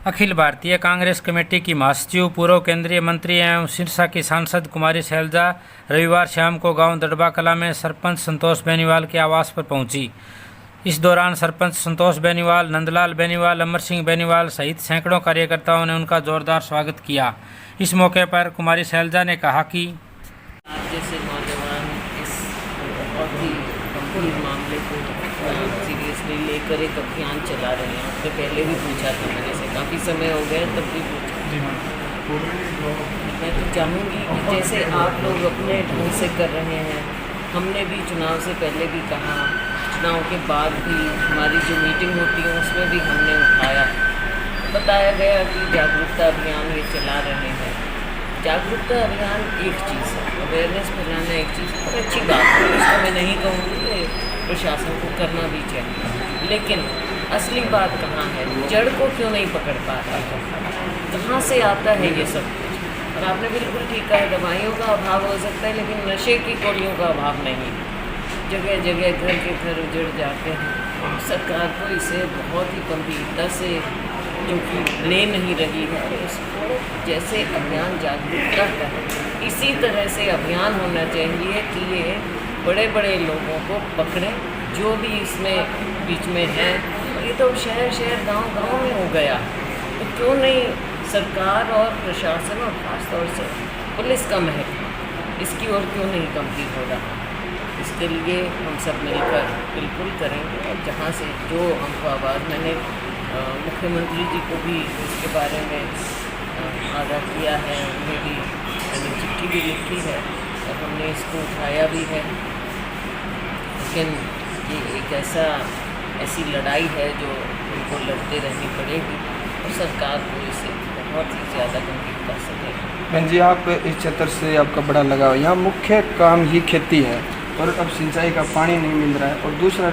Akhil Bharatiya Congress committee की महासचिव पूर्व केंद्रीय मंत्री एवं सिरसा की सांसद कुमारी शैलजा रविवार शाम को गांव दड़बा कला में सरपंच संतोष बेनीवाल के आवास पर पहुंची। इस दौरान सरपंच संतोष बेनीवाल, नंदलाल बेनीवाल, अमर सिंह बेनीवाल सहित सैकड़ों कार्यकर्ताओं ने उनका जोरदार स्वागत किया। इस मौके पर कुमारी शैलजा ने कहा कि जैसे नौजवान इस बहुत ही गंभीर मामले को सीरियसली लेकर एक अभियान चला रहे हैं। उससे पहले भी पूछा था मैंने से, काफ़ी समय हो गया तब भी पूछा। मैं तो चाहूँगी कि जैसे आप लोग अपने ढंग से कर रहे हैं, हमने भी चुनाव से पहले भी कहा, चुनाव के बाद भी हमारी जो मीटिंग होती है उसमें भी हमने उठाया, बताया गया कि जागरूकता अभियान ये चला रहे हैं। जागरूकता अभियान एक चीज़ है, अवेयरनेस फैलाना एक चीज़ है और अच्छी बात है, उसको मैं नहीं कहूँगी, प्रशासन को करना भी चाहिए। लेकिन असली बात कहाँ है, जड़ को क्यों नहीं पकड़ पा रहा है, कहाँ से आता है ये सब कुछ। और आपने बिल्कुल ठीक कहा, दवाइयों का अभाव हो सकता है लेकिन नशे की गोलियों का अभाव नहीं। जगह जगह घर के घर उजड़ जाते हैं। सरकार को इसे बहुत ही गंभीरता से जो कि ले नहीं रही है, इसको जैसे अभियान जागरूकता का है इसी तरह से अभियान होना चाहिए कि ये बड़े बड़े लोगों को पकड़ें जो भी इसमें बीच में है। ये तो शहर शहर गांव गांव में हो गया, तो क्यों नहीं सरकार और प्रशासन और ख़ासतौर से पुलिस का महत्व इसकी ओर क्यों नहीं गंभीर हो रहा। इसके लिए हम सब मिलकर बिल्कुल करेंगे। और जहाँ से जो हमको आवाज़, मैंने मुख्यमंत्री जी को भी इसके बारे में आगाह किया है, उन्हें भी मैंने चिट्ठी भी लिखी है और हमने इसको उठाया भी है। लेकिन ये एक ऐसी लड़ाई है जो उनको लड़ते रहनी पड़ेगी और सरकार को इसे बहुत ही ज़्यादा गंभीरता से लेगी। बहन जी, आप इस क्षेत्र से आपका बड़ा लगाव, यहाँ मुख्य काम ही खेती है और अब सिंचाई का पानी नहीं मिल रहा है, और दूसरा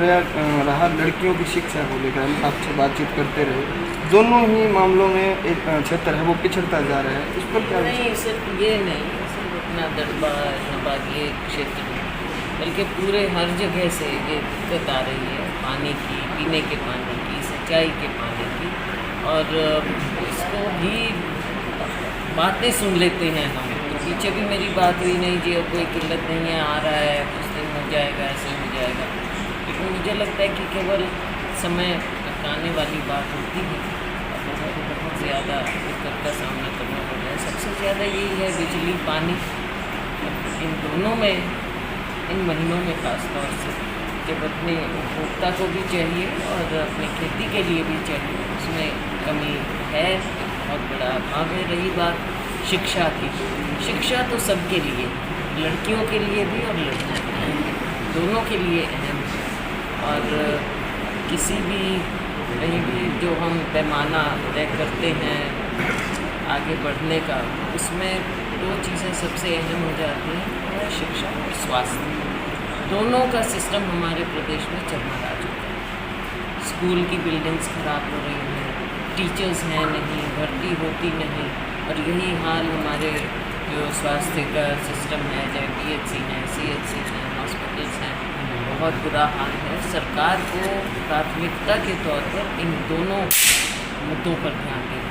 रहा लड़कियों की शिक्षा को लेकर हम आपसे बातचीत करते रहे, दोनों ही मामलों में एक क्षेत्र है वो पिछड़ता जा रहा है। इस पर क्या? नहीं, सिर्फ ये नहीं, सिर्फ अपना दड़बा नबाग ये क्षेत्र में, बल्कि पूरे हर जगह से ये दिक्कत आ रही है, पानी की, पीने के पानी की, सिंचाई के पानी की। और इसको भी बातें सुन लेते हैं हम, तो पीछे भी मेरी बात हुई नहीं जी, अब कोई किल्लत नहीं है, आ रहा है, कुछ दिन हो जाएगा, ऐसे हो जाएगा। लेकिन मुझे लगता है कि केवल समय बताने वाली बात होती है और लोगों को बहुत ज़्यादा दिक्कत का सामना करना पड़ रहा है। सबसे ज़्यादा यही है बिजली, पानी। इन दोनों में, इन महीनों में खास तौर से जब अपने उपभोक्ता को भी चाहिए और अपनी खेती के लिए भी चाहिए, उसमें कमी है, बहुत बड़ा अभाव है। रही बात शिक्षा की, शिक्षा तो सबके लिए, लड़कियों के लिए भी और लड़कों के लिए भी, दोनों के लिए अहम है। और किसी भी कहीं भी जो हम पैमाना तय करते हैं आगे बढ़ने का, उसमें दो चीज़ें सबसे अहम हो जाती हैं, वो है शिक्षा और स्वास्थ्य। दोनों का सिस्टम हमारे प्रदेश में चरमरा चुका है। स्कूल की बिल्डिंग्स खराब हो रही हैं, टीचर्स हैं नहीं, भर्ती होती नहीं, और यही हाल हमारे जो स्वास्थ्य का सिस्टम है, चाहे PHC हैं, CHC हैं, हॉस्पिटल्स हैं, बहुत बुरा हाल है। सरकार को प्राथमिकता के तौर पर इन दोनों मुद्दों पर ध्यान देना